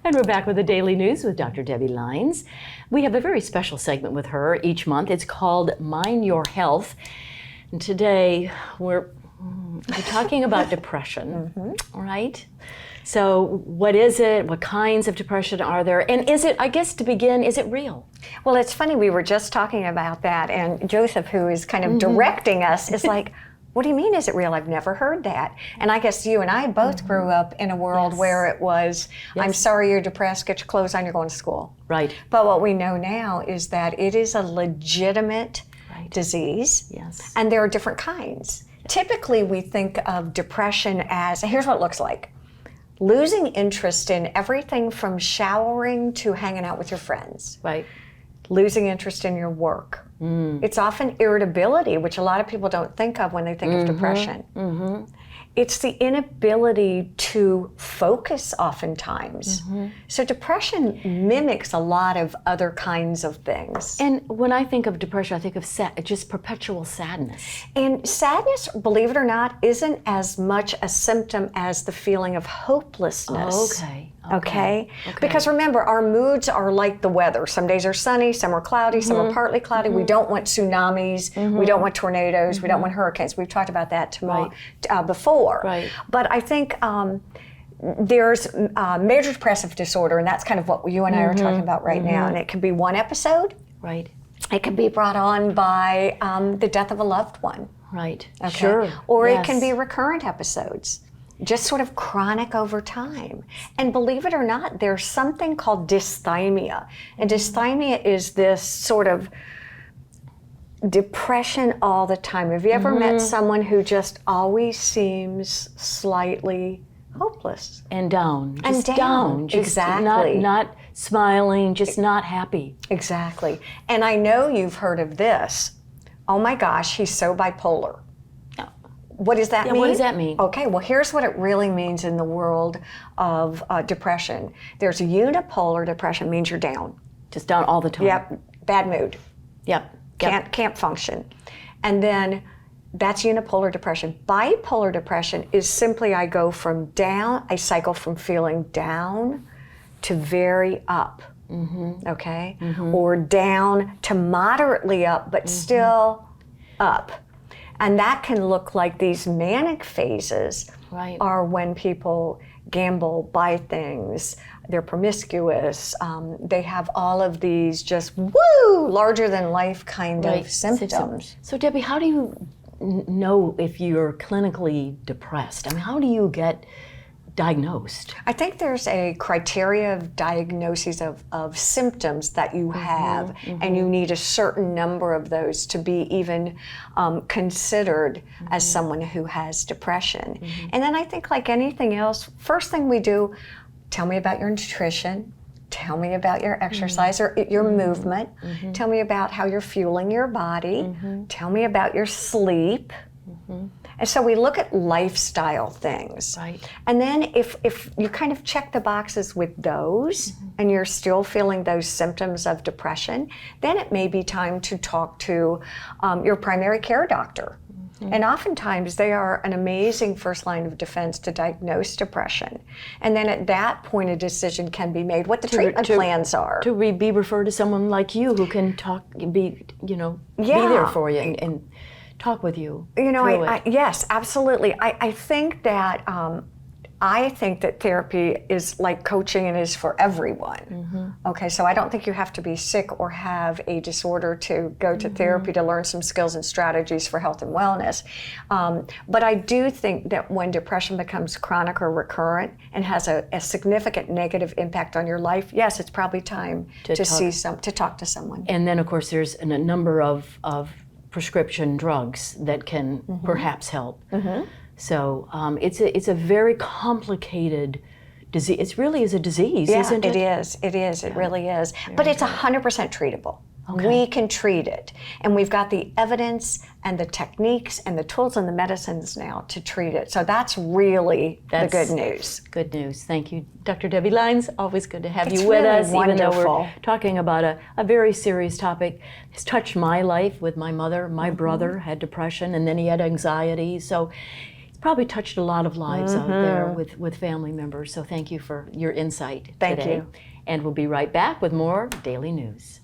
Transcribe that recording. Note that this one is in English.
And we're back with the Daily News with Dr. Debi Lynes. We have a very special segment with her each month. It's called Mind Your Health. And today we're talking about depression, right? So what is it? What kinds of depression are there? And is it, I guess to begin, is it real? Well, it's funny, we were just talking about that, and Joseph, who is kind of directing us, is like, what do you mean, is it real? I've never heard that. And I guess you and I both grew up in a world where it was, I'm sorry you're depressed, get your clothes on, you're going to school. Right. But what we know now is that it is a legitimate disease, and there are different kinds. Typically, we think of depression as, here's what it looks like. Losing interest in everything from showering to hanging out with your friends. Right. Losing interest in your work. It's often irritability, which a lot of people don't think of when they think of depression. It's the inability to focus oftentimes. So depression mimics a lot of other kinds of things. And when I think of depression, I think of just perpetual sadness. And sadness, believe it or not, isn't as much a symptom as the feeling of hopelessness. Okay? Because remember, our moods are like the weather. Some days are sunny, some are cloudy, some are partly cloudy. We don't want tsunamis, we don't want tornadoes, we don't want hurricanes. We've talked about that before. But I think there's major depressive disorder, and that's kind of what you and I are talking about right now. And it can be one episode. Right. It can be brought on by the death of a loved one. Right. Okay? Sure. Or it can be recurrent episodes. Just sort of chronic over time. And believe it or not, there's something called dysthymia. And dysthymia is this sort of depression all the time. Have you ever met someone who just always seems slightly hopeless? And down. Just down. Just exactly. Not smiling, just not happy. Exactly. And I know you've heard of this. Oh my gosh, he's so bipolar. What does that mean? What does that mean? Okay, well, here's what it really means in the world of depression. There's a unipolar depression, means you're down. Just down all the time. Yep, bad mood. Yep. Can't function. And then that's unipolar depression. Bipolar depression is simply I go from down, I cycle from feeling down to very up. Okay? Or down to moderately up, but still up. And that can look like these manic phases are when people gamble, buy things, they're promiscuous, they have all of these just larger than life kind of symptoms. So Debi, how do you know if you're clinically depressed? I mean, how do you get diagnosed? I think there's a criteria of diagnoses of symptoms that you have, and you need a certain number of those to be even considered as someone who has depression. And then I think like anything else, first thing we do, tell me about your nutrition, tell me about your exercise or your movement, tell me about how you're fueling your body, tell me about your sleep. And so we look at lifestyle things. And then if you kind of check the boxes with those and you're still feeling those symptoms of depression, then it may be time to talk to your primary care doctor. And oftentimes they are an amazing first line of defense to diagnose depression. And then at that point a decision can be made what the treatment plans are. To be referred to someone like you who can be there for you and talk with you. You know, yes, absolutely. I think that therapy is like coaching and is for everyone. Okay, so I don't think you have to be sick or have a disorder to go to therapy to learn some skills and strategies for health and wellness. But I do think that when depression becomes chronic or recurrent and has a significant negative impact on your life, yes, it's probably time to talk to someone. And then, of course, there's a number of prescription drugs that can perhaps help. So it's a very complicated disease. It really is a disease, isn't it? It is. It really is. But it's 100% treatable. We can treat it. And we've got the evidence and the techniques and the tools and the medicines now to treat it. So that's really the good news. Good news. Thank you, Dr. Debi Lynes. Always good to have you with us, even though we're talking about a very serious topic. It's touched my life with my mother. My brother had depression, and then he had anxiety. So probably touched a lot of lives out there with family members. So thank you for your insight Thank today. you. And we'll be right back with more Daily News.